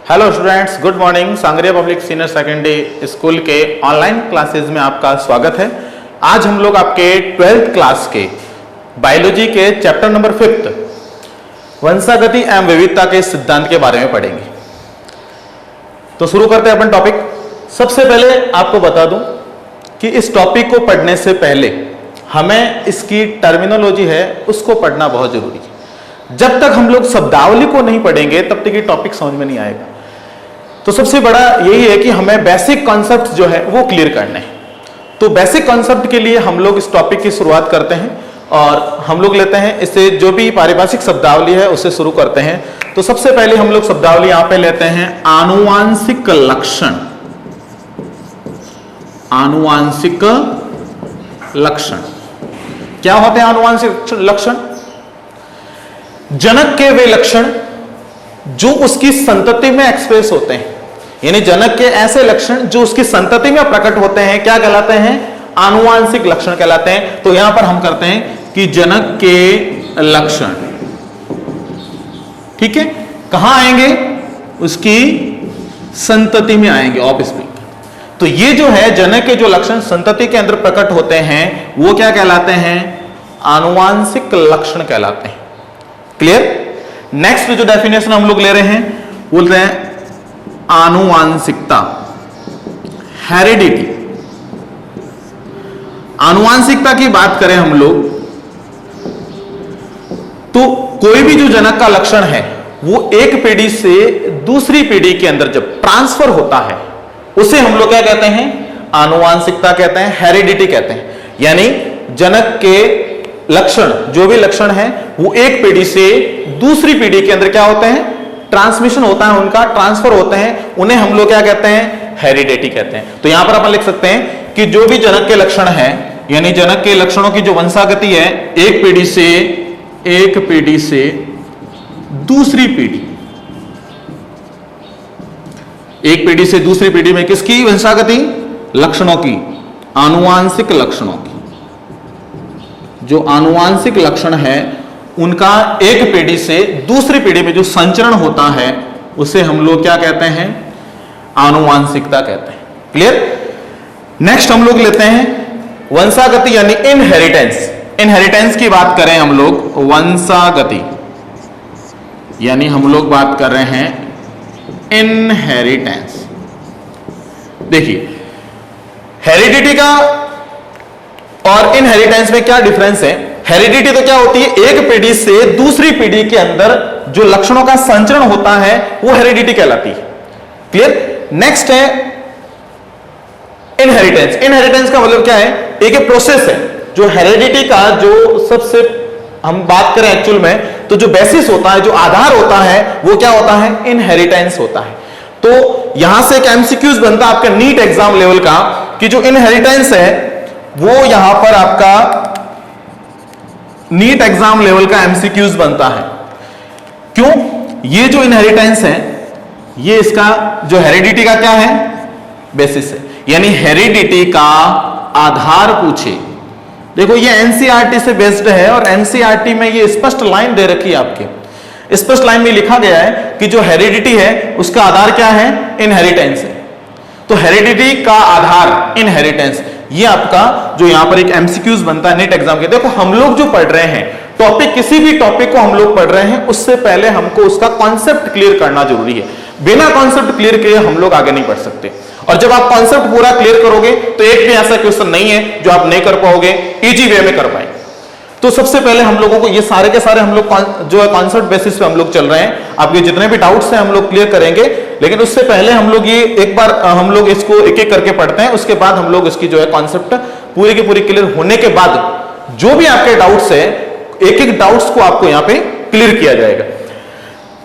Hello students, good morning. Sangria public senior secondary school के online classes में आपका स्वागत है। आज हम लोग आपके 12th क्लास के बायोलॉजी के चैप्टर नंबर 5 वंशागति एवं विविधता के सिद्धांत के बारे में पढ़ेंगे। तो शुरू करते हैं अपन टॉपिक। सबसे पहले आपको बता दूं कि इस टॉपिक को पढ़ने से पहले हमें इसकी टर्मिनोलॉजी है उसको पढ़ना बहुत जरूरी है। जब तक हम लोग शब्दावली को नहीं पढ़ेंगे तब तक ये टॉपिक समझ में नहीं आएगा। तो सबसे बड़ा यही है कि हमें बेसिक कॉन्सेप्ट जो है वो क्लियर करने हैं। तो बेसिक कॉन्सेप्ट के लिए हम लोग इस टॉपिक की शुरुआत करते हैं और हम लोग लेते हैं इससे जो भी पारिभाषिक शब्दावली है उससे शुरू करते हैं। तो सबसे पहले हम लोग शब्दावली यहां पे लेते हैं आनुवांशिक लक्षण। आनुवांशिक लक्षण क्या होते हैं? आनुवांशिक लक्षण जनक के वे लक्षण जो उसकी संतति में एक्सप्रेस होते हैं, यानी जनक के ऐसे लक्षण जो उसकी संतति में प्रकट होते हैं क्या कहलाते हैं? आनुवांशिक लक्षण कहलाते हैं। तो यहां पर हम करते हैं कि जनक के लक्षण, ठीक है, कहां आएंगे? उसकी संतति में आएंगे ऑब्वियसली। तो ये जो है जनक के जो लक्षण संतति के अंदर प्रकट होते हैं वो क्या कहलाते हैं? आनुवांशिक लक्षण कहलाते हैं। क्लियर? नेक्स्ट जो डेफिनेशन हम लोग ले रहे हैं बोलते हैं आनुवांशिकता, हेरिडिटी। आनुवांशिकता की बात करें हम लोग तो कोई भी जो जनक का लक्षण है वो एक पीढ़ी से दूसरी पीढ़ी के अंदर जब ट्रांसफर होता है उसे हम लोग क्या कहते हैं? आनुवांशिकता कहते हैं, हेरिडिटी कहते हैं। यानी जनक के लक्षण जो भी लक्षण है वो एक पीढ़ी से दूसरी पीढ़ी के अंदर क्या होते हैं? ट्रांसमिशन होता है, उनका ट्रांसफर होते हैं, उन्हें हम लोग क्या कहते हैं? हेरिडिटी कहते हैं। तो यहां पर अपन लिख सकते हैं कि जो भी जनक के लक्षण है, यानी जनक के लक्षणों की जो वंशागति है एक पीढ़ी से दूसरी पीढ़ी, एक पीढ़ी से दूसरी पीढ़ी में किसकी वंशागति? लक्षणों की, आनुवांशिक लक्षणों की। जो आनुवांशिक लक्षण है उनका एक पीढ़ी से दूसरी पीढ़ी में जो संचरण होता है उसे हम लोग क्या कहते हैं? आनुवांशिकता कहते हैं। क्लियर? नेक्स्ट हम लोग लेते हैं वंशागति यानी इनहेरिटेंस। इनहेरिटेंस की बात करें हम लोग, वंशागति यानी हम लोग बात कर रहे हैं इनहेरिटेंस। देखिए हेरिडिटी का और इनहेरिटेंस में क्या डिफरेंस है? हेरिडिटी तो क्या होती है? एक पीढ़ी से दूसरी पीढ़ी के अंदर जो लक्षणों का संचरण होता है वो हेरिडिटी कहलाती है। क्लियर? नेक्स्ट है इनहेरिटेंस। इनहेरिटेंस का मतलब क्या है? एक प्रोसेस है जो हेरिडिटी का जो सबसे हम बात करें एक्चुअल में तो जो बेसिस होता है, जो आधार होता है वो क्या होता है? इनहेरिटेंस होता है। तो यहां से एक एमसीक्यूज बनता है आपका नीट एग्जाम लेवल का कि जो इनहेरिटेंस है वो यहां पर आपका नीट एग्जाम लेवल का एमसीक्यूज बनता है। क्यों? ये जो इनहेरिटेंस है ये इसका जो हेरिडिटी का क्या है? बेसिस है। यानी हेरिडिटी का आधार पूछे। देखो ये एनसीईआरटी से बेस्ड है और एनसीईआरटी में ये स्पष्ट लाइन दे रखी है आपके। स्पष्ट लाइन में लिखा गया है कि जो हेरिडिटी है उसका आधार क्या है? इनहेरिटेंस है। तो हेरिडिटी का आधार इनहेरिटेंस, ये आपका जो यहां पर एक एमसीक्यूज बनता है नीट एग्जाम के। देखो हम लोग जो पढ़ रहे हैं टॉपिक, किसी भी टॉपिक को हम लोग पढ़ रहे हैं उससे पहले हमको उसका कॉन्सेप्ट क्लियर करना जरूरी है। बिना कॉन्सेप्ट क्लियर किए हम लोग आगे नहीं बढ़ सकते। और जब आप कॉन्सेप्ट पूरा क्लियर करोगे तो एक भी ऐसा क्वेश्चन नहीं है जो आप नहीं कर पाओगे, इजी वे में कर पाएंगे। तो सबसे पहले हम लोगों को ये सारे के सारे हम लोग जो है कॉन्सेप्ट बेसिस पे हम लोग चल रहे हैं। आपके जितने भी डाउट्स हैं हम लोग क्लियर करेंगे, लेकिन उससे पहले हम लोग ये एक बार हम लोग इसको एक एक करके पढ़ते हैं। उसके बाद हम लोग इसकी जो है कॉन्सेप्ट पूरी की पूरी क्लियर होने के बाद जो भी आपके डाउट्स है एक एक डाउट्स को आपको यहां पे क्लियर किया जाएगा।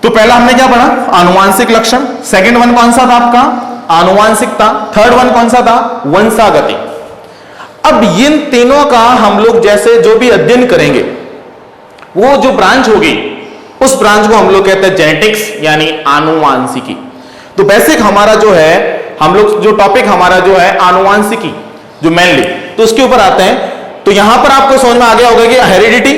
तो पहला हमने क्या पढ़ा? आनुवांशिक लक्षण। सेकेंड वन कौन सा था आपका? आनुवांशिकता। थर्ड वन कौन सा था? वंशागति। अब इन तीनों का हम लोग जैसे जो भी अध्ययन करेंगे वो जो ब्रांच होगी उस ब्रांच को हम लोग कहते हैं जेनेटिक्स यानी आनुवांशिकी। तो बेसिक हमारा जो है हम लोग जो टॉपिक हमारा जो है आनुवांशिकी जो मेनली, तो उसके ऊपर आते हैं। तो यहां पर आपको समझ में आ गया होगा कि हेरिडिटी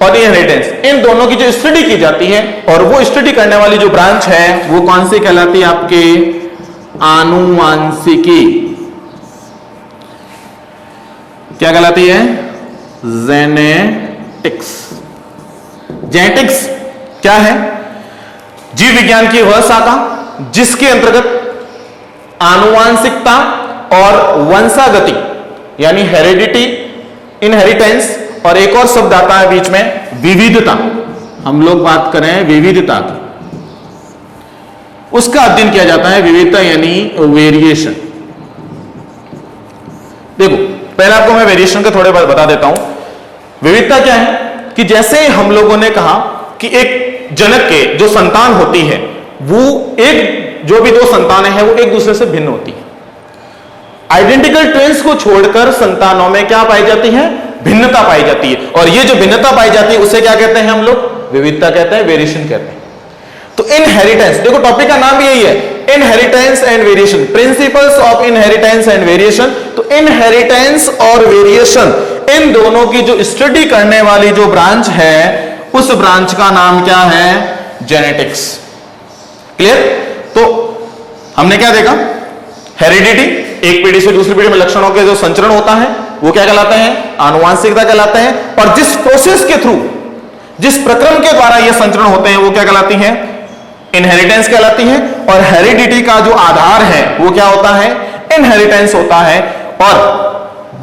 और इनहेरिटेंस, इन दोनों की जो स्टडी की जाती है और वो स्टडी करने वाली जो ब्रांच है वो कौन सी कहलाती है? आपके आनुवांशिकी। क्या कहलाती है? जेनेटिक्स। जेनेटिक्स क्या है? जीव विज्ञान की वह शाखा जिसके अंतर्गत आनुवांशिकता और वंशागति यानी हेरिडिटी, इनहेरिटेंस, और एक और शब्द आता है बीच में विविधता। हम लोग बात करें विविधता की, उसका अध्ययन किया जाता है, विविधता यानी वेरिएशन। देखो पहले आपको मैं वेरिएशन के थोड़े बार बता देता हूं। विविधता क्या है कि जैसे हम लोगों ने कहा कि एक जनक के जो संतान होती है वो एक, जो भी दो संतानें हैं वो एक दूसरे से भिन्न होती है। आइडेंटिकल ट्विंस को छोड़कर संतानों में क्या पाई जाती है? भिन्नता पाई जाती है, और ये जो भिन्नता पाई जाती है उसे क्या कहते हैं हम लोग? विविधता कहते हैं, वेरिएशन कहते हैं। तो इनहेरिटेंस, देखो टॉपिक का नाम यही है, inheritance and variation, principles of inheritance and variation. तो इनहेरिटेंस और वेरिएशन, इन दोनों की जो स्टडी करने वाली जो ब्रांच है उस ब्रांच का नाम क्या है? जेनेटिक्स। क्लियर? तो हमने क्या देखा? हेरिडिटी, एक पीढ़ी से दूसरी पीढ़ी में लक्षणों के जो संचरण होता है वो क्या कहलाता है? आनुवांशिकता कहलाता है। और जिस प्रोसेस के थ्रू, जिस प्रक्रम के द्वारा ये संचरण होते हैं वो क्या कहलाती है? इनहेरिटेंस कहलाती है। और हेरिडिटी का जो आधार है वो क्या होता है? इनहेरिटेंस होता है। और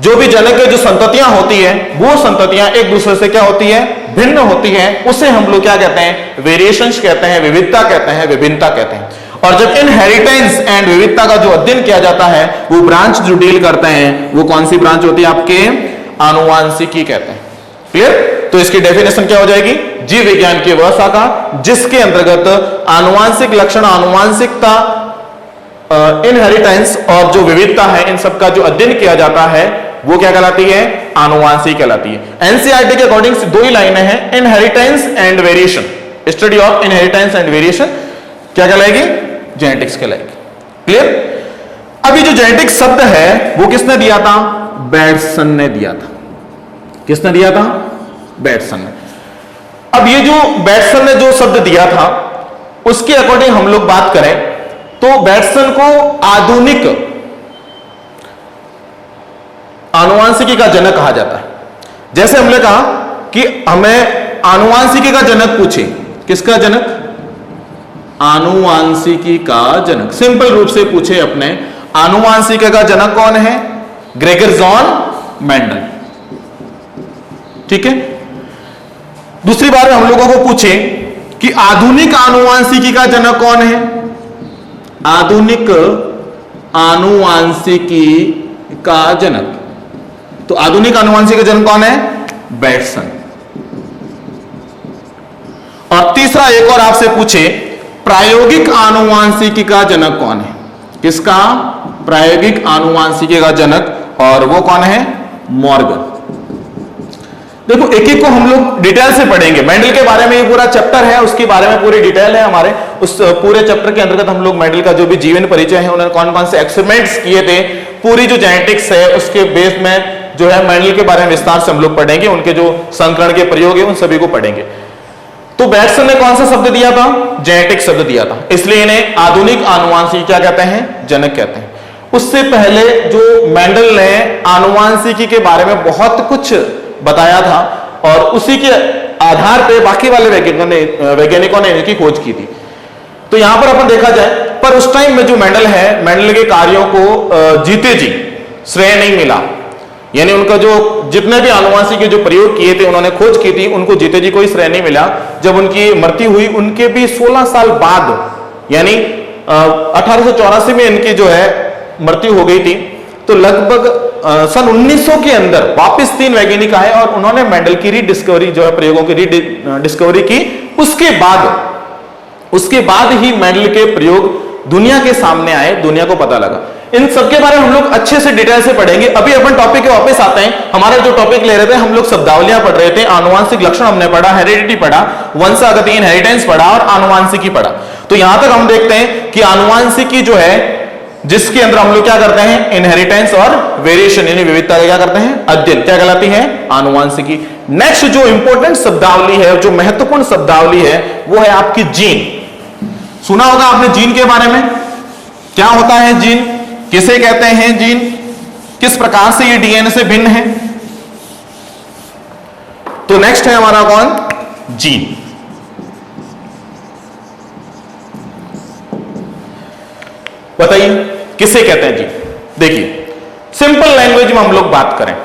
जो भी जनक की जो संततियां होती है वो संततियां एक दूसरे से क्या होती है? भिन्न होती है। उसे हम लोग क्या कहते हैं? वेरिएशंस कहते हैं, विविधता कहते हैं, विभिन्नता कहते हैं। और जब इनहेरिटेंस एंड विविधता का जो अध्ययन किया जाता है वो ब्रांच जो डील करते हैं वो कौन सी ब्रांच होती है? आपके आनुवांशिकी कहते हैं। क्लियर? तो इसकी डेफिनेशन क्या हो जाएगी? जीव विज्ञान की वह शाखा जिसके अंतर्गत आनुवांशिक लक्षण, आनुवांशिकता, इनहेरिटेंस और जो विविधता है इन सब का जो अध्ययन किया जाता है वो क्या कहलाती है? आनुवांशिक कहलाती है। एनसीईआरटी के अकॉर्डिंग दो ही लाइनें हैं, inheritance and variation, study of inheritance and variation क्या कहलाएगी? जेनेटिक्स कहलाएगी। क्लियर? अभी जो जेनेटिक्स शब्द है वो किसने दिया था? बैटसन ने दिया था। किसने दिया था? बैटसन ने। अब ये जो बैटसन ने जो शब्द दिया था उसके अकॉर्डिंग हम लोग बात करें तो बैटसन को आधुनिक आनुवांशिकी का जनक कहा जाता है। जैसे हमने कहा कि हमें आनुवांशिकी का जनक पूछे, किसका जनक? आनुवांशिकी का जनक। सिंपल रूप से पूछे अपने, आनुवांशिकी का जनक कौन है? Gregor John Mendel. ठीक है। दूसरी बार हम लोगों को पूछे कि आधुनिक आनुवांशिकी का जनक कौन है? आधुनिक आनुवांशिकी का जनक, तो आधुनिक आनुवांशिकी का जनक कौन है? बैटसन। और तीसरा एक और आपसे पूछे प्रायोगिक आनुवांशिकी का जनक कौन है? किसका? प्रायोगिक आनुवांशिकी का जनक, और वो कौन है? मॉर्गन। देखो एक एक को हम लोग डिटेल से पढ़ेंगे। मेंडल के बारे में ये पूरा चैप्टर है, उसके बारे में पूरी डिटेल है हमारे। उस पूरे चैप्टर के अंतर्गत हम लोग मेंडल का जो भी जीवन परिचय है, उन्होंने कौन कौन से एक्सपेरिमेंट्स किए थे, पूरी जो जेनेटिक्स है उसके बेस में जो है मेंडल के बारे में विस्तार से हम लोग पढ़ेंगे। उनके जो संकरण के प्रयोग है उन सभी को पढ़ेंगे। तो बैटसन ने कौन सा शब्द दिया था? जेनेटिक शब्द दिया था, इसलिए इन्हें आधुनिक आनुवांशिकी क्या कहते हैं? जनक कहते हैं। उससे पहले जो मेंडल ने आनुवांशिकी के बारे में बहुत कुछ बताया था और उसी के आधार पे बाकी वाले वैज्ञानिकों ने इनकी खोज की थी। तो यहां पर अपन देखा जाए, पर उस टाइम में जो मेंडल है, मेंडल के कार्यों को जीते जी श्रेय नहीं मिला। यानी उनका जो जितने भी आनुवांशिकी के जो प्रयोग किए थे, उन्होंने खोज की थी, उनको जीते जी कोई श्रेय नहीं मिला। जब उनकी मृत्यु हुई उनके भी 16 साल बाद, यानी 1884 में इनकी जो है मृत्यु हो गई थी। तो लगभग सन 1900 के अंदर वापस 3 वैज्ञानिक आए और उन्होंने मेंडल की रीडिस्कवरी जो है, प्रयोगों की रीडिस्कवरी की। उसके बाद ही मेंडल के प्रयोग दुनिया के सामने आए, दुनिया को पता लगा। इन सबके बारे में हम लोग अच्छे से डिटेल से पढ़ेंगे। अभी अपन टॉपिक के वापस आते हैं। हमारा जो टॉपिक ले रहे थे, हम लोग शब्दावलियां पढ़ रहे थे। आनुवांशिक लक्षण हमने पढ़ा, हेरिडिटी पढ़ा, वंशागति इनहेरिटेंस पढ़ा और आनुवांशिकी पढ़ा। तो यहां तक हम देखते हैं कि आनुवांशिकी जो है, जिसके अंदर हम लोग क्या करते हैं? इनहेरिटेंस और वेरिएशन यानी विविधता का क्या करते हैं? अध्ययन। क्या कहलाती है? आनुवांशिकी। नेक्स्ट जो इंपॉर्टेंट शब्दावली है, जो महत्वपूर्ण शब्दावली है, वो है आपकी जीन। सुना होगा आपने जीन के बारे में। क्या होता है जीन, किसे कहते हैं जीन, किस प्रकार से ये डीएनए से भिन्न है। तो नेक्स्ट है हमारा कौन, जीन। बताइए किसे कहते हैं जीन। देखिए सिंपल लैंग्वेज में हम लोग बात करें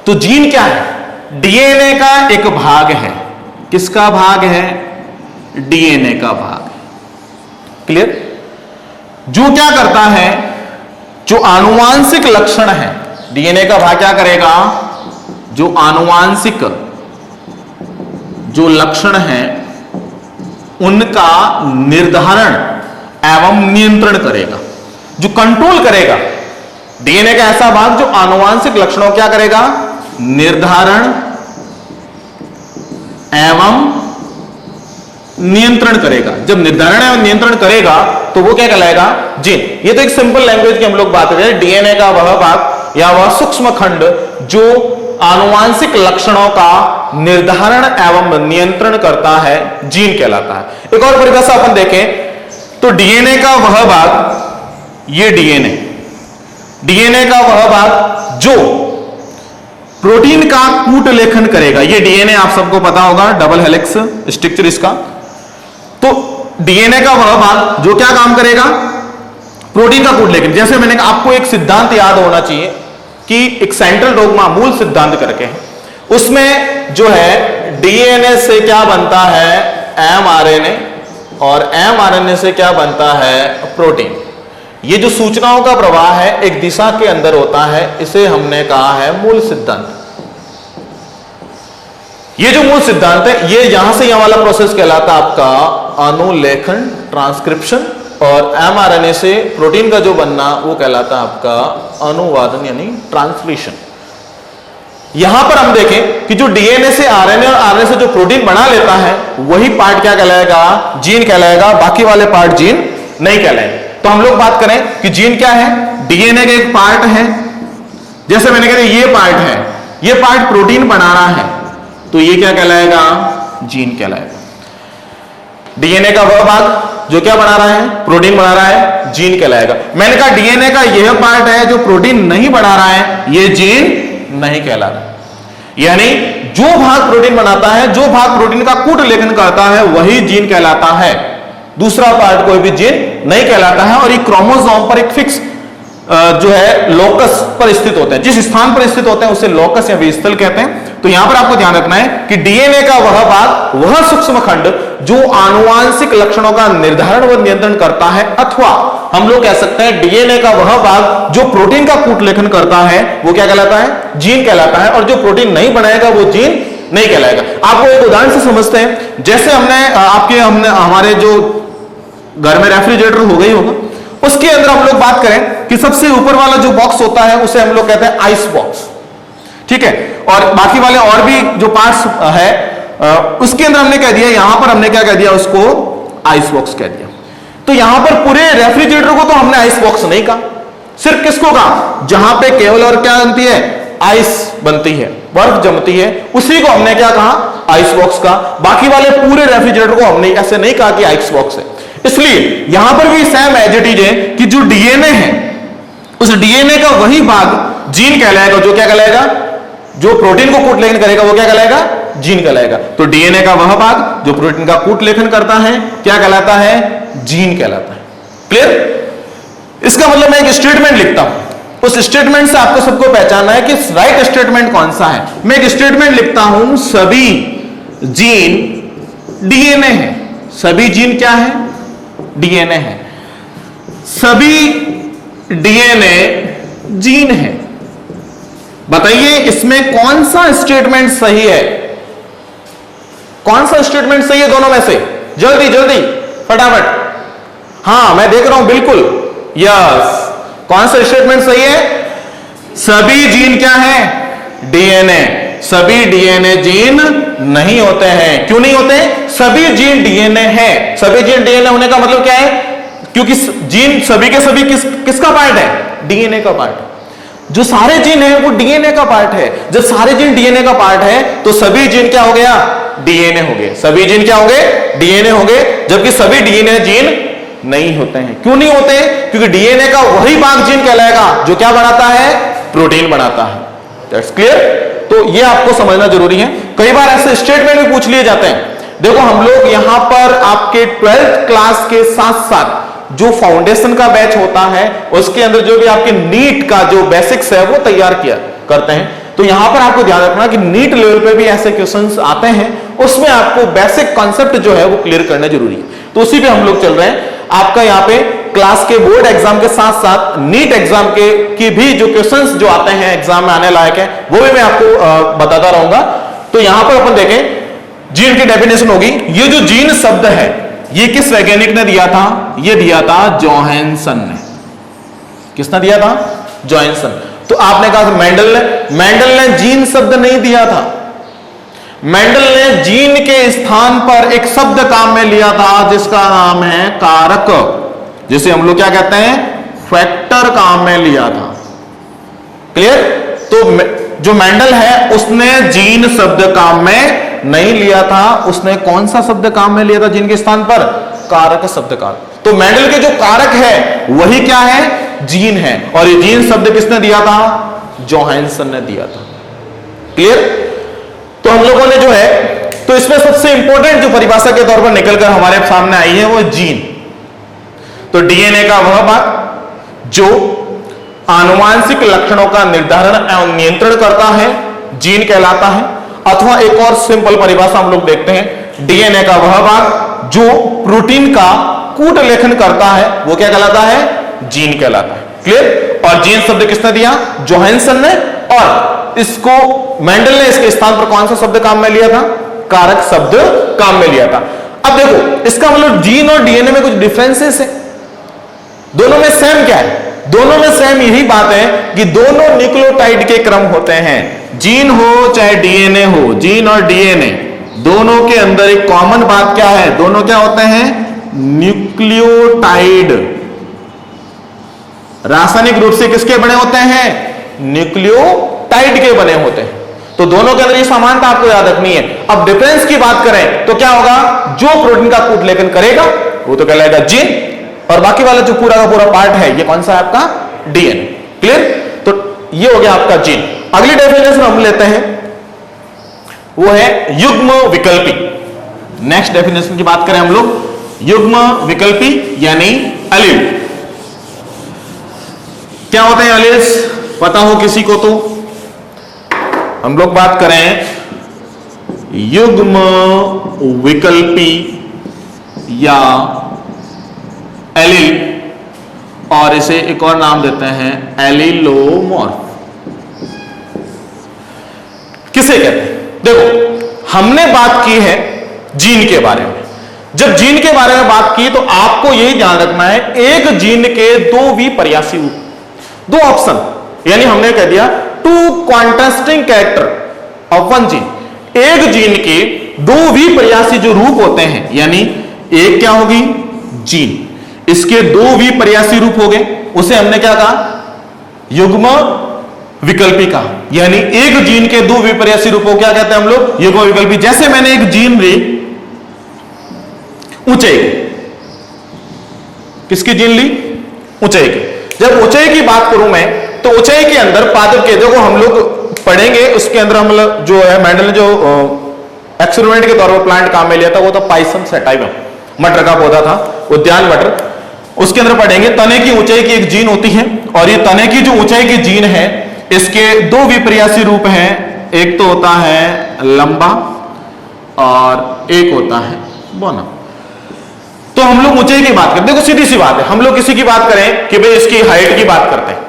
तो जीन क्या है, डीएनए का एक भाग है। किसका भाग है, डीएनए का भाग। क्लियर। जो क्या करता है, जो आनुवांशिक लक्षण है, डीएनए का भाग क्या करेगा, जो आनुवांशिक जो लक्षण है उनका निर्धारण एवं नियंत्रण करेगा, जो कंट्रोल करेगा। डीएनए का ऐसा भाग जो आनुवांशिक लक्षणों क्या करेगा, निर्धारण एवं नियंत्रण करेगा। जब निर्धारण एवं नियंत्रण करेगा तो वो क्या कहलाएगा, जीन। ये तो एक सिंपल लैंग्वेज की हम लोग बात करें, डीएनए का वह भाग या वह सूक्ष्म खंड जो आनुवांशिक लक्षणों का निर्धारण एवं नियंत्रण करता है, जीन कहलाता है। एक और परिभाषा अपन देखें तो डीएनए का वह भाग, ये डीएनए का वह भाग जो प्रोटीन का कूट लेखन करेगा। ये डीएनए आप सबको पता होगा, डबल हेलिक्स स्ट्रक्चर इसका। तो डीएनए का वह भाग जो क्या काम करेगा, प्रोटीन का कूट लेखन। जैसे मैंने कहा, आपको एक सिद्धांत याद होना चाहिए कि एक सेंट्रल डोगमा मूल सिद्धांत करके है, उसमें जो है डीएनए से क्या बनता है, एमआरएनए, और एमआरएनए से क्या बनता है, प्रोटीन। ये जो सूचनाओं का प्रवाह है एक दिशा के अंदर होता है, इसे हमने कहा है मूल सिद्धांत। ये जो मूल सिद्धांत है, ये यहां से यहां वाला प्रोसेस कहलाता है आपका अनुलेखन, ट्रांसक्रिप्शन, और एमआरएनए से प्रोटीन का जो बनना वो कहलाता है आपका अनुवादन यानी ट्रांसलेशन। यहां पर हम देखें कि जो डीएनए से आरएनए और आरएनए से जो प्रोटीन बना लेता है वही पार्ट क्या कहलाएगा, जीन कहलाएगा। बाकी वाले पार्ट जीन नहीं कहलाएंगे। तो हम लोग बात करें कि जीन क्या है, डीएनए का एक पार्ट है। जैसे मैंने कहा ये पार्ट है, ये पार्ट प्रोटीन बना रहा है, तो ये क्या कहलाएगा, जीन कहलाएगा। डीएनए का वह भाग जो क्या बना रहा है, प्रोटीन बना रहा है, जीन कहलाएगा। मैंने कहा डीएनए का यह पार्ट है जो प्रोटीन नहीं बना रहा है, यह जीन नहीं कहला रहा। यानी जो भाग प्रोटीन बनाता है, जो भाग प्रोटीन का कूट लेखन करता है, वही जीन कहलाता है। दूसरा पार्ट कोई भी जीन नहीं कहलाता है। और ये क्रोमोसोम पर एक फिक्स जो है लोकस पर स्थित होते हैं, जिस स्थान पर स्थित होते हैं उसे लोकस या स्थल कहते हैं। तो यहां पर आपको ध्यान रखना है कि डीएनए का वह भाग, वह सूक्ष्म खंड जो आनुवांशिक लक्षणों का निर्धारण व नियंत्रण करता है, अथवा हम लोग कह सकते हैं डीएनए का वह भाग जो प्रोटीन का कूट लेखन करता है, वो क्या कहलाता है, जीन कहलाता है। और जो प्रोटीन नहीं बनाएगा वो जीन नहीं कहलाएगा। आपको एक उदाहरण से समझते हैं। जैसे हमने हमारे जो घर में रेफ्रिजरेटर हो गई होगा, उसके अंदर हम लोग बात करें कि सबसे ऊपर वाला जो बॉक्स होता है उसे हम लोग कहते हैं आइस बॉक्स, ठीक है। और बाकी वाले और भी जो पार्ट्स है उसके अंदर हमने कह दिया, यहां पर हमने क्या कह दिया, उसको आइस बॉक्स कह दिया। तो यहां पर पूरे रेफ्रिजरेटर को तो हमने आइस बॉक्स नहीं कहा, सिर्फ किसको कहा, जहां पे केवल और क्या बनती है, आइस बनती है, बर्फ जमती है, उसी को हमने क्या कहा, आइस बॉक्स का। बाकी वाले पूरे रेफ्रिजरेटर को हमने ऐसे नहीं कहा कि आइस बॉक्स है। इसलिए यहां पर भी सेम एज इट इज है कि जो डीएनए है उस डीएनए का वही भाग जीन कहलाएगा। जो क्या कहलाएगा, जो प्रोटीन को कूट लेखन करेगा वो क्या कहलाएगा, जीन कहलाएगा। तो डीएनए का वह भाग जो प्रोटीन का कूट लेखन करता है क्या कहलाता है, जीन कहलाता है। क्लियर। इसका मतलब मैं एक स्टेटमेंट लिखता हूं, उस स्टेटमेंट से आपको सबको पहचानना है कि राइट स्टेटमेंट कौन सा है। मैं एक स्टेटमेंट लिखता हूं, सभी जीन डीएनए है। सभी जीन क्या है, डीएनए है। सभी डीएनए जीन है। बताइए इसमें कौन सा स्टेटमेंट सही है, कौन सा स्टेटमेंट सही है दोनों में से, जल्दी जल्दी फटाफट। हाँ मैं देख रहा हूं, बिल्कुल यस। कौन सा स्टेटमेंट सही है, सभी जीन क्या है, डीएनए। सभी डीएनए जीन नहीं होते हैं। क्यों नहीं होते, सभी जीन डीएनए है। सभी जीन डीएनए होने का मतलब क्या है, क्योंकि जीन सभी के सभी किसका पार्ट है, डीएनए का पार्ट है। जो सारे जीन है वो डीएनए का पार्ट है। जब सारे जीन डीएनए का पार्ट है तो सभी जीन क्या हो गया, डीएनए हो गए। सभी जीन क्या हो गए, डीएनए हो गए। जबकि सभी डीएनए जीन नहीं होते हैं। क्यों नहीं होते? क्योंकि डीएनए का वही भाग जीन कहलाएगा जो क्या बनाता है, प्रोटीन बनाता है। That's clear. तो ये आपको समझना जरूरी है। कई बार ऐसे स्टेटमेंट भी पूछ लिए जाते हैं। देखो हम लोग यहां पर आपके 12th क्लास के साथ साथ जो फाउंडेशन का बैच होता है उसके अंदर जो भी आपके नीट का जो बेसिक्स है वो तैयार किया करते हैं। तो यहां पर आपको ध्यान रखना कि नीट लेवल पे भी ऐसे क्वेश्चंस आते हैं, उसमें आपको बेसिक कॉन्सेप्ट जो है वो क्लियर करना जरूरी है। तो उसी पे हम लोग चल रहे हैं। आपका यहाँ पे क्लास के बोर्ड एग्जाम के साथ साथ नीट एग्जाम के की भी जो क्वेश्चंस जो आते हैं एग्जाम में आने लायक है वो भी मैं आपको बताता रहूंगा। तो यहां पर अपन देखें जीन की डेफिनेशन होगी। ये जो जीन शब्द है ये किस वैज्ञानिक ने दिया था? ये दिया था जोहानसन ने। किसने दिया था? जोहानसन। तो आपने कहा था मेंडल ने जीन शब्द नहीं दिया था। मेंडल ने जीन के स्थान पर एक शब्द काम में लिया था जिसका नाम है कारक, जिसे हम लोग क्या कहते हैं, फैक्टर काम में लिया था। क्लियर? तो जो मेंडल है उसने जीन शब्द काम में नहीं लिया था। उसने कौन सा शब्द काम में लिया था जीन के स्थान पर? कारक शब्द का। तो मेंडल के जो कारक है वही क्या है? जीन है। और ये जीन शब्द किसने दिया था? जोहानसन ने दिया था। क्लियर? तो हम लोगों ने जो है तो इसमें सबसे इंपॉर्टेंट जो परिभाषा के तौर पर निकलकर हमारे सामने आई है वो जीन। तो डीएनए का वह भाग जो आनुवांशिक लक्षणों का निर्धारण एवं नियंत्रण करता है जीन कहलाता है। अथवा एक और सिंपल परिभाषा हम लोग देखते हैं, डीएनए का वह भाग जो प्रोटीन का कूट लेखन करता है वो क्या कहलाता है? जीन कहलाता है। क्लियर? और जीन शब्द किसने दिया? जोहानसन ने। और इसको मेंडल ने इसके स्थान पर कौन सा शब्द काम में लिया था? कारक शब्द काम में लिया था। अब देखो इसका मतलब जीन और डीएनए में कुछ डिफरेंसेस है। दोनों में सेम क्या है? दोनों में सेम यही बात है कि दोनों न्यूक्लियोटाइड के क्रम होते हैं। जीन हो चाहे डीएनए हो, जीन और डीएनए दोनों के अंदर एक कॉमन बात क्या है? दोनों क्या होते हैं? न्यूक्लियोटाइड। रासायनिक रूप से किसके बने होते हैं? न्यूक्लियोटाइड के बने होते हैं। तो दोनों के अंदर ये समानता आपको याद रखनी है। अब डिफरेंस की बात करें तो क्या होगा? जो प्रोटीन का कूट लेखन करेगा वो तो कहलाएगा जीन, और बाकी वाला जो पूरा का पूरा पार्ट है ये कौन सा है आपका? डीएनए। क्लियर? तो ये हो गया आपका जीन। अगली डेफिनेशन हम लेते हैं वो है युग्म विकल्पी। नेक्स्ट डेफिनेशन की बात करें हम लोग, युग्म विकल्पी यानी एलील। क्या होते हैं एलील्स? पता हो किसी को? तो हम लोग बात करें युग्म विकल्पी या एलील, और इसे एक और नाम देते हैं एलीलोमॉर्फ। किसे कहते हैं? देखो हमने बात की है जीन के बारे में। जब जीन के बारे में बात की तो आपको यही ध्यान रखना है एक जीन के दो विपर्यासी रूप, दो ऑप्शन, यानी हमने कह दिया to contrasting character of one gene. एक जीन के दो विपर्यासी जो रूप होते हैं, यानी एक क्या होगी? जीन, इसके दो विपर्यासी रूप हो गए, उसे हमने क्या कहा? युग्म विकल्पी कहा। यानी एक जीन के दो विपर्यासी रूप को क्या कहते हैं हम लोग? युग्म विकल्पी। जैसे मैंने एक जीन ली ऊंचाई, किसकी जीन ली? ऊंचाई की। जब ऊंचाई की बात करूं मैं तो ऊंचाई के अंदर पादप के जो हम लोग पढ़ेंगे उसके अंदर हम जो है मेंडल ने जो एक्सपेरिमेंट के तौर पर प्लांट काम में लिया था वो था पाइसम सैटाइवम, मटर का पौधा था, उद्यान मटर। उसके अंदर पढ़ेंगे तने की ऊंचाई की एक जीन होती है, और ये तने की जो ऊंचाई की जीन है इसके दो विपर्यासी रूप हैं। एक तो होता है लंबा और एक होता है बौना। तो हम लोग ऊंचाई की बात करते हैं, देखो सीधी सी बात है, हम लोग किसी की बात करें कि भाई इसकी हाइट की बात करते हैं,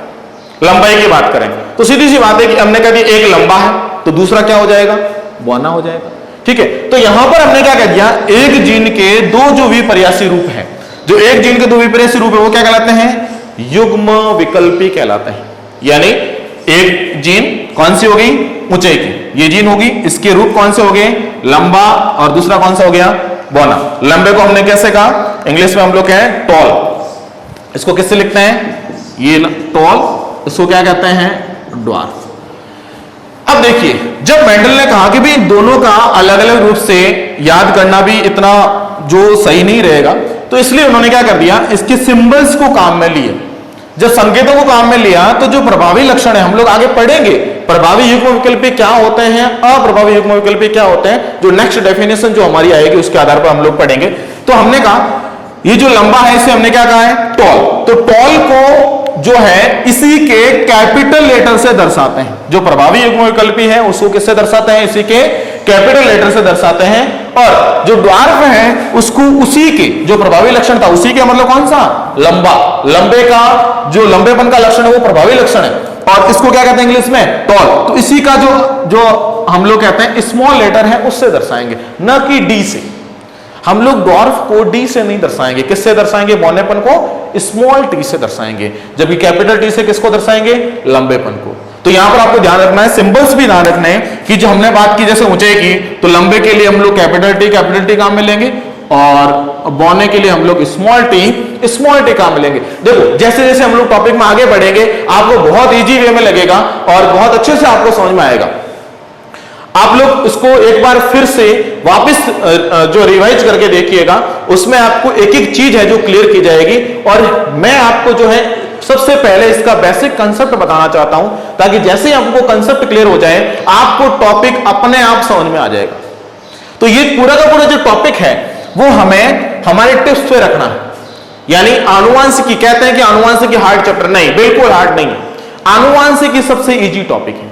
लंबाई की बात करें तो सीधी सी बात है कि हमने कह दिया एक लंबा है तो दूसरा क्या हो जाएगा? बौना हो जाएगा। ठीक है, तो यहां पर हमने क्या कह दिया? एक जीन के दो जो विपर्यासी रूप है, जो एक जीन के दो विपर्यासी रूप है वो क्या कहलाते हैं? युग्म विकल्पी कहलाते हैं। यानी एक जीन कौन सी हो गई? ऊंचाई की, ये जीन होगी, इसके रूप कौन से हो गए? लंबा, और दूसरा कौन सा हो गया? बौना। लंबे को हमने कैसे कहा? इंग्लिश में हम लोग कहें टॉल। इसको किससे लिखते हैं? ये टॉल, इसको क्या कहते हैं? ड्वार्फ। अब देखिए, जब मेंडल ने कहा कि भी इन दोनों का अलग अलग रूप से याद करना भी इतना जो सही नहीं रहेगा, तो इसलिए उन्होंने क्या कर दिया, इसके सिंबल्स को काम में लिए। जब संकेतों को काम में लिया तो जो प्रभावी लक्षण है, हम लोग आगे पढ़ेंगे प्रभावी युग्म विकल्पी क्या होते हैं, अप्रभावी युग्म विकल्पी क्या होते हैं, जो नेक्स्ट डेफिनेशन जो हमारी आएगी उसके आधार पर हम लोग पढ़ेंगे। तो हमने कहा ये जो लंबा है इसे हमने क्या कहा है, टॉल। तो टॉल को जो है इसी के कैपिटल लेटर से दर्शाते हैं। जो प्रभावी युग्म विकल्पी है उसको किससे दर्शाते हैं, इसी के कैपिटल लेटर से दर्शाते हैं। और जो ड्वार्फ है उसको उसी के जो प्रभावी लक्षण था, उसी के मतलब कौन सा, लंबा, लंबे का जो लंबेपन का लक्षण है वो प्रभावी लक्षण है, और इसको क्या कहते हैं इंग्लिश में, टॉल। तो इसी का जो हम लोग कहते हैं स्मॉल लेटर है उससे दर्शाएंगे, न कि डी से। हम लोग ड्वार्फ को डी से नहीं दर्शाएंगे, किससे दर्शाएंगे, बौनेपन को स्मॉल टी से दर्शाएंगे, जबकि कैपिटल टी से किसको दर्शाएंगे, लंबेपन को। तो यहां पर आपको ध्यान रखना है, सिंबल्स भी ध्यान रखना है कि जो हमने बात की जैसे ऊंचाई की, तो लंबे के लिए हम लोग कैपिटल टी काम में लेंगे, और बौने के लिए हम लोग स्मॉल टी काम में लेंगे। देखो जैसे जैसे हम लोग टॉपिक में आगे बढ़ेंगे आपको बहुत इजी वे में लगेगा और बहुत अच्छे से आपको समझ में आएगा। आप लोग इसको एक बार फिर से वापस जो रिवाइज करके देखिएगा, उसमें आपको एक एक चीज है जो क्लियर की जाएगी। और मैं आपको जो है सबसे पहले इसका बेसिक कंसेप्ट बताना चाहता हूं, ताकि जैसे ही आपको कंसेप्ट क्लियर हो जाए आपको टॉपिक अपने आप समझ में आ जाएगा। तो ये पूरा का पूरा जो टॉपिक है वो हमें हमारे टिप्स पे रखना है। यानी आनुवंशिकी, कहते हैं कि आनुवंशिकी हार्ड चैप्टर, नहीं, बिल्कुल हार्ड नहीं है। आनुवंशिकी सबसे इजी टॉपिक है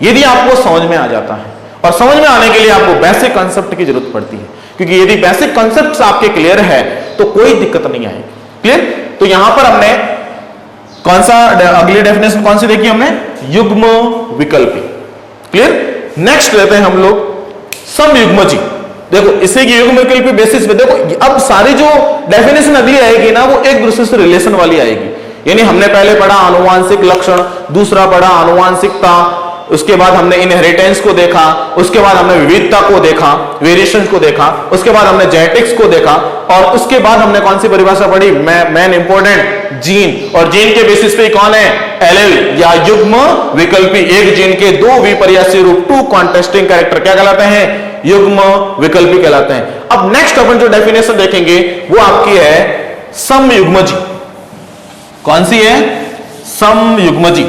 यदि आपको समझ में आ जाता है, और समझ में आने के लिए आपको बेसिक कंसेप्ट की जरूरत पड़ती है, क्योंकि यदि बेसिक कंसेप्ट आपके क्लियर है तो कोई दिक्कत नहीं आएगी। क्लियर? तो यहां पर हमने कौन सा अगली डेफिनेशन कौन सी देखी हमने, युग्म विकल्पी। क्लियर? नेक्स्ट लेते हैं हम लोग समयुग्मजी। देखो इसी की युग्म विकल्पी बेसिस पे देखो, अब सारी जो डेफिनेशन अगली आएगी ना वो एक दूसरे से रिलेशन वाली आएगी। यानी हमने पहले पढ़ा आनुवांशिक लक्षण, दूसरा पढ़ा आनुवांशिकता, उसके बाद हमने इनहेरिटेंस को देखा, उसके बाद हमने विविधता को देखा, वेरिएशंस को देखा, उसके बाद हमने जेनेटिक्स को देखा, और उसके बाद हमने कौन सी परिभाषा पढ़ी, मेन इंपॉर्टेंट जीन। और जीन के बेसिस पे कौन है, एलेल या युग्म विकल्पी। एक जीन के दो विपर्यासी रूप, टू कॉन्टेस्टिंग कैरेक्टर क्या कहलाते हैं, युग्म विकल्पी कहलाते हैं। अब नेक्स्ट अपन जो डेफिनेशन देखेंगे वो आपकी है समयुग्मजी। कौन सी है, समयुग्मजी।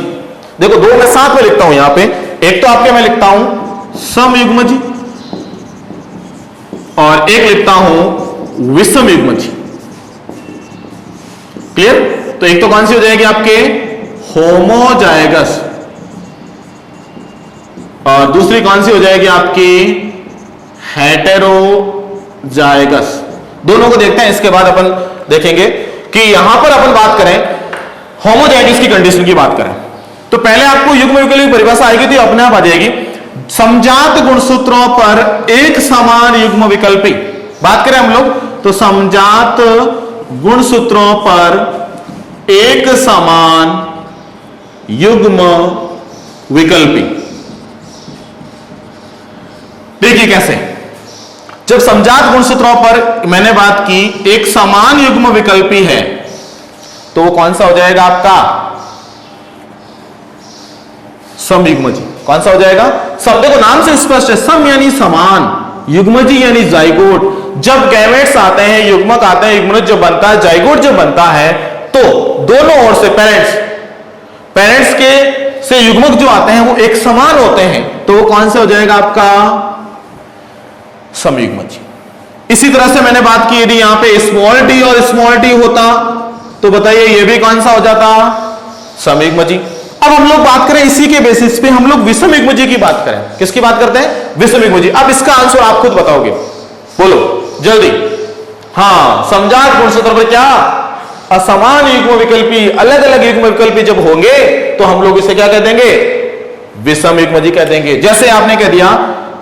देखो दो मैं साथ में लिखता हूं यहां पे, एक तो आपके मैं लिखता हूं समयुग्मजी और एक लिखता हूं विषमयुग्मजी। क्लियर? तो एक तो कौन सी हो जाएगी आपके, होमोजाइगस, और दूसरी कौन सी हो जाएगी आपकी, हेटेरोजाइगस। दोनों को देखते हैं, इसके बाद अपन देखेंगे कि यहां पर अपन बात करें होमोजाइगस की कंडीशन की बात करें तो पहले आपको युग्म विकल्प की परिभाषा आएगी तो अपने आप आ जाएगी। समजात गुणसूत्रों पर एक समान युग्म विकल्पी, बात करें हम लोग तो समजात गुणसूत्रों पर एक समान युग्म विकल्पी। देखिए कैसे, जब समजात गुणसूत्रों पर मैंने बात की एक समान युग्म विकल्पी है तो वो कौन सा हो जाएगा आपका, समयुग्मजी। कौन सा हो जाएगा, सब। देखो नाम से स्पष्ट है, सम यानी समान, युग्मजी यानी जाइगोट। जब गैमेट्स आते हैं, युग्मक आते हैं, युग्मज जब बनता है, जाइगोट जब बनता है तो दोनों ओर से पेरेंट्स के से युग्मक जो आते हैं वो एक समान होते हैं, तो वो कौन सा हो जाएगा आपका, समयुग्मजी। इसी तरह से मैंने बात की यदि यहां पे स्मॉल टी और स्मॉल टी होता तो बताइए ये भी कौन सा हो जाता, समयुग्मजी। अब हम लोग बात करें इसी के बेसिस पे, हम लोग विषमयुग्मजी की बात करें। किसकी बात करते हैं, विषमयुग्मजी। अब इसका आंसर आप खुद बताओगे, बोलो जल्दी। हाँ, समजात गुणसूत्र पर क्या, असमान युग्म विकल्पी, अलग अलग युग्म विकल्पी जब होंगे तो हम लोग इसे क्या कह देंगे, विषमयुग्मजी कह देंगे। जैसे आपने कह दिया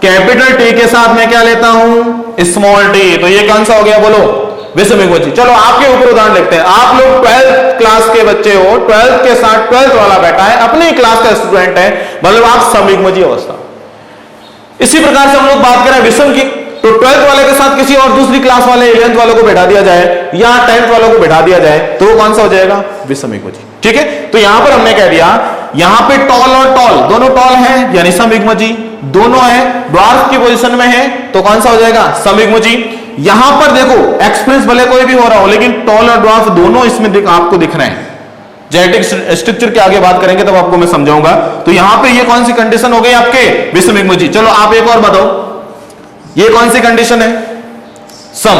कैपिटल टी के साथ मैं क्या लेता हूं, स्मॉल टी, तो ये कौन सा हो गया, बोलो विषमयुग्मजी। चलो आपके ऊपर उदाहरण लिखते हैं। आप लोग 12th क्लास के बच्चे हो, 12th के साथ 12th वाला बैठा है, अपनी क्लास का स्टूडेंट है, मतलब आप समयुग्मजी अवस्था। इसी प्रकार से हम लोग बात करें विषम की तो 12th वाले के साथ किसी और दूसरी क्लास वाले 11th वालों को बैठा दिया जाए या 10th वालों को बैठा दिया जाए तो वो कौन सा हो जाएगा, विषम युग्मजी। ठीक है, तो यहां पर हमने कह दिया यहां पे टॉल और टॉल दोनों टॉल है यानी समयुग्मजी, दोनों है ड्वार्फ की पोजीशन में है तो कौन सा हो जाएगा, समयुग्मजी। यहां पर देखो एक्सप्रेस भले कोई भी हो रहा हो लेकिन टॉल और ड्वार्फ दोनों इसमें आपको दिख रहे हैं। जेनेटिक स्ट्रक्चर के आगे बात करेंगे तब आपको मैं समझाऊंगा। तो यहां पे ये कौन सी कंडीशन हो गई आपके, विषम युग्मजी। चलो आप एक और बताओ, ये कौन सी कंडीशन है, सम।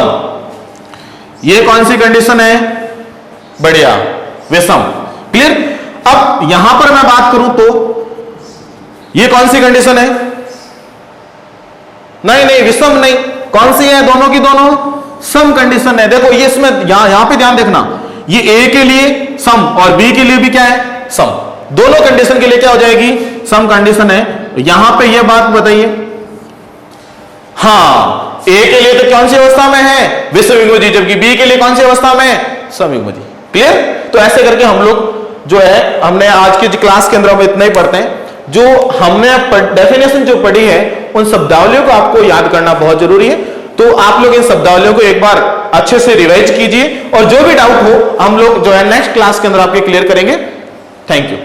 ये कौन सी कंडीशन है, बढ़िया, विषम। क्लियर। अब यहां पर मैं बात करूं तो ये कौन सी कंडीशन है, नहीं नहीं विषम नहीं, कौन सी है, दोनों की दोनों सम कंडीशन है। देखो ये इसमें यहां पे ध्यान देखना, ये ए के लिए सम और बी के लिए भी क्या है, सम। दोनों कंडीशन के लिए क्या हो जाएगी, सम कंडीशन है। यहां पे ये बात बताइए, हाँ ए के लिए तो कौन सी अवस्था में है, विषम युग्मजी, जबकि बी के लिए कौन सी अवस्था में है, समयुग्मजी। क्लियर। तो ऐसे करके हम लोग जो है हमने आज की क्लास के अंदर हम इतना ही पढ़ते हैं। जो हमने डेफिनेशन जो पढ़ी है उन शब्दावलियों को आपको याद करना बहुत जरूरी है। तो आप लोग इन शब्दावलियों को एक बार अच्छे से रिवाइज कीजिए और जो भी डाउट हो हम लोग जो है नेक्स्ट क्लास के अंदर आपके क्लियर करेंगे। Thank you.